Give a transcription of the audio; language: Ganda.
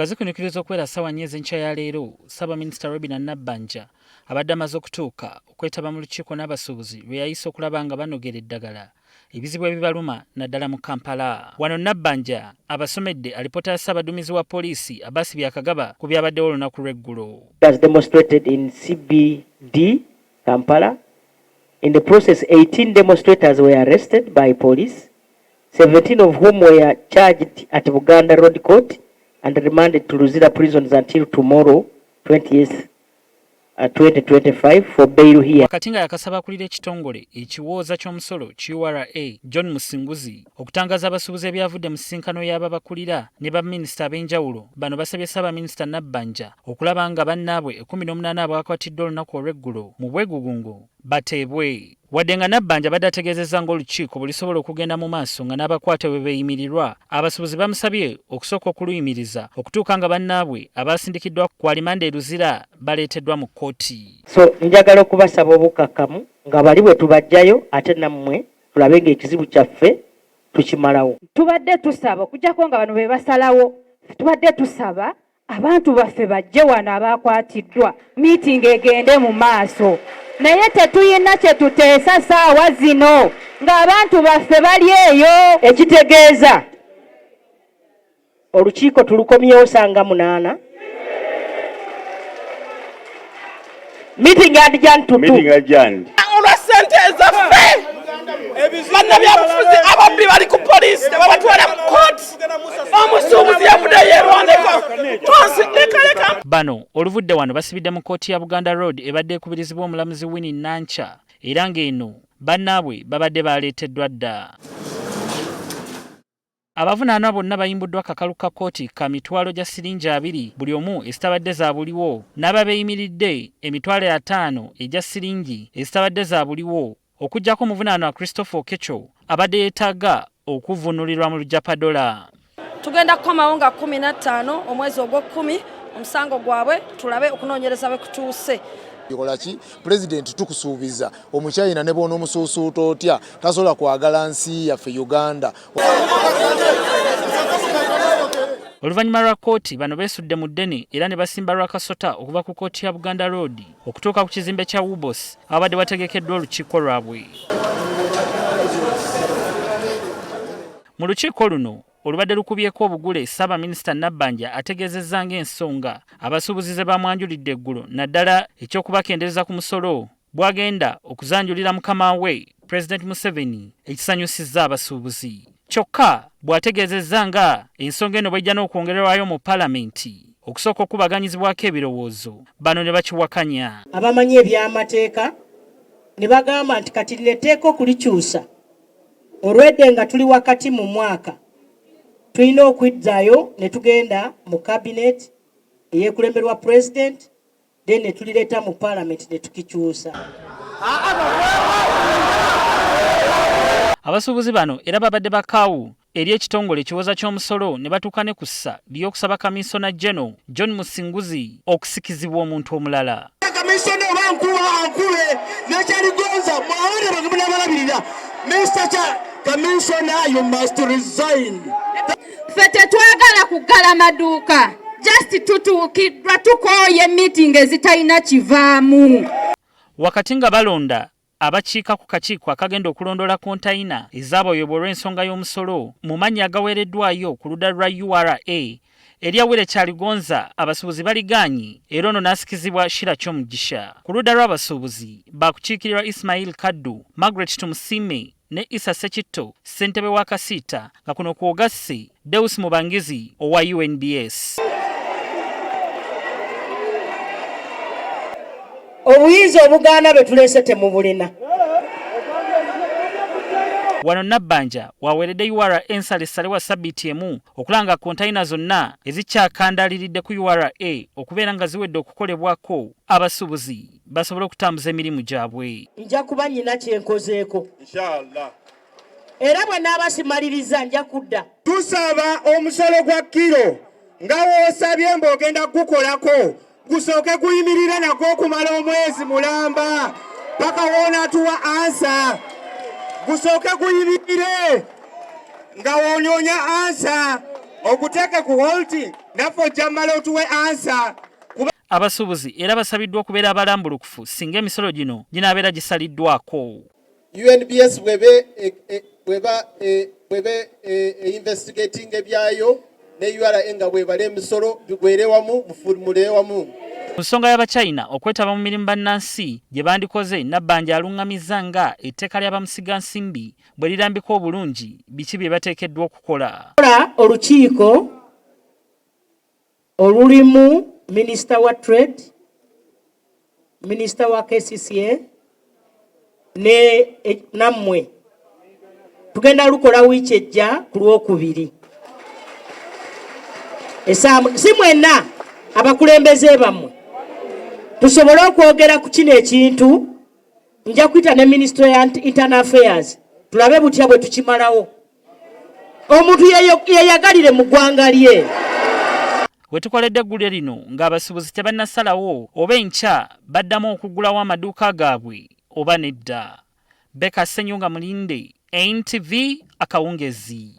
Ngazikunikiriza okwera ssaawa 4 ez'enkya ya leero, Ssaabaminisita Robinah Nabbanja abadde amaze okutuuka okwetaba mu lukiiko n'abasuubuzi lwe yayise okulaba nga banogera eddagala ebizibu ebibaluma naddala mu Kampala. Wano Nabbanja abasomedde alipoota ya Ssaabaduumizi wa poliisi Abbas Byakagaba ku byabaddewo olunaku lw'eggulo. As demonstrated in CBD, Kampala. In the process, 18 demonstrators were arrested by police, 17 of whom were charged at Buganda Road Court and remanded to Luzira prisons until tomorrow, 20th, 2025 for bail here. Wakati nga yakasaba akulira ekitongole ekiwooza ky'omusolo QRA John Musinguzi okutangaza abasuubuzi ebyavudde mu nsisinkano y'ababakulira ne baminisita ab'enjawulo, bano basabye Ssaabaminisita Nabbanja okulaba nga bannaabwe 18 abakwatiddwa olunaku olw'eggulo mu bwegugungo bateebwe. Wadde nga Nabbanja badde ategeezezza ng'olukiiko bwe lisobola okugenda mu maaso nga n'abakwate bwe beeyimirirwa, abasuubuzi bamusabye okusooka okuluyimiriza okutuuka nga bannaabwe abaasindikiddwa ku alimanda e Luzira baleeteddwa mu kkooti. So njagala okubasaba obukakamu nga bali bwe tubajjayo ate nammwe tulabe ng'ekizibu kyaffe tukimalawo. Tubadde tusaba okujjako nga bano be basalawo, tubadde tusaba abantu baffe bajje wano abaakwatiddwa miitingi egende mu maaso. Naye tetuyina kye tuteesa ssaawa zino ng'abantu baffe bali eyo. Ekitegeeza olukiiko tulukomyewo ssanga 8. Meeting adjourned to 2. Olwa ssente ezaffe bannabyabufuzi ababbi bali ku poliisi ne babatwala mu kkooti. Omusuubuzi yavudde yeerwaneko lekaleka. Bano oluvudde wano basibidde mu kkooti ya Buganda Road ebadde ekubirizibwa omulamuzi Winnie Nancha era ng'eno bannaabwe babadde baleeteddwa dda. Abavunaanwa bonna bayimbuddwa akakalu ka kkooti ka mitwalo gya siringi 2 buli omu ezitabadde za buliwo, n'ababeeyimiridde emitwalo 5 egya siringi ezitabadde za buliwo, okuggyako omuvunaanwa Christopher Okecho abadde yeetaaga okuvvuunulirwa mu lujapadola. Tugenda kukomawo nga 15 omwezi ogw'okumi omusango gwabwe tulabe okunoonyereza bwe kutuuse. Kolaki President tukusuubiza omukyayina ne bono omusuusuuto otya tasobola kwagala nsi yaffe Uganda. Oluvannyuma lwa kkooti bano beesudde mu ddene era ne basimba lwa kasota okuva ku kkooti ya Buganda Road okutuuka ku kizimbe kya Wubos abadde bategekeddwa olukiiko lwabwe. Mu lukiiko luno olubadde lukubyeko obugule, Ssaabaminisita Nabbanja ategeezezza ng'ensonga abasuubuzi ze bamwanjulidde eggulo naddala ekyokubakendeeza ku musolo bw'agenda okuzanjulira mukama we President Museveni ekisanyusizza abasuubuzi. Kyokka bw'ategeezezza nga ensonga eno bw'ejja n'okwongererwayo mu Paalamenti okusooka okubaganyizibwako ebirowoozo, bano ne bakiwakanya. Abamanyi eby'amateeka ne bagamba nti kati lino okulikyusa olwedde nga tuli wakati mu mwaka tulina okwiddaayo ne tugenda mu cabinet eyeekulemberwa president then ne tulireeta mu Parliament ne tukikyusa. Abasuubuzi bano era babadde bakaawu eri ekitongole ekiwoza ky'omusolo ne batuuka ne ku ssa ly'okusaba Kaminsona General John Musinguzi okusikizibwa omuntu omulala. Kaminsona ankube n'ekyaligonza mwawere bagumuna balabirira Mr. Kaminsona, you must resign. Ffe tetwagala kuggala maduuka, just tutuukiddwa tukooye meeting ezitalina kivaamu. Wakati nga balonda abakiika ku kakiiko akagenda okulondola kontayina ezaabayobwa olw'ensonga y'omusolo mu mannya agaweereddwayo ku ludda lwa URA eryawere kyaligonza abasuubuzi baligaanye era ono n'asikizibwa Shira Kyomugisha. Ku ludda lw'abasuubuzi baakukiikirirwa Ismail Kaddu, Margaret Tumusime ne Isa Sekitto ssentebe wa Kasiita nga kuno kwogasse Deus Mubangizi owa UNBS. Obuyinza obugaana be tuleese temubulina. Wano Nabbanja waweeredde URA ensale wa sabbiiti emu okulanga kontayina zonna ezikyakandaaliridde ku URA okubeera nga ziwedde okukolebwako abasuubuzi basobole okutambuza emirimu gyabwe. Nja kuba nnyina kyenkozeeko. Inshallah. Era bwe naabasimaliriza nja kudda. Tusaba omusolo gwa kilo nga woosabye mb'ogenda kugukolako gusooke guyimirire nagwo okumala omwezi mulamba paka woonatuwa ansa. Gusooke guyimirire nga woonyonya ansa okuteeke ku holding naffe ojjammala otuwe ansa. Abasuubuzi era basabiddwa okubeera abalambulukufu singa emisolo gino ginaabeera gisaliddwako. UNBS bweba investigating ebyayo ne URA nga bwebala emisolo bigwere wamu mufulumule wamu. Mu nsonga y'Abachina okwetaba mu mirimu bannansi gye bandikoze Nabbanja aluŋŋamizza nga etteeka ly'abamusigansimbi bwe lirambika obulungi biki bye bateekeddwa okukola. Olukiiko olulimu Minisita wa Trade, Minisita wa KCCA ne nammwe tugenda lukola wiiki ejja ku Lwokubiri. Si mwenna abakulembeze bammwe tusobole okwogera ku kino ekintu. Nja kuyita ne Ministry ya Internal Affairs tulabe butya bwe tukimalawo. Omuntu yeyagalire mu ggwanga lye. Wetukoledde eggulire lino ng'abasuubuzi tebannasalawo oba enkya baddamu okugulawo amaduuka gaabwe oba nedda. Beka Ssenyonga Mulinde, NTV Akawungezi.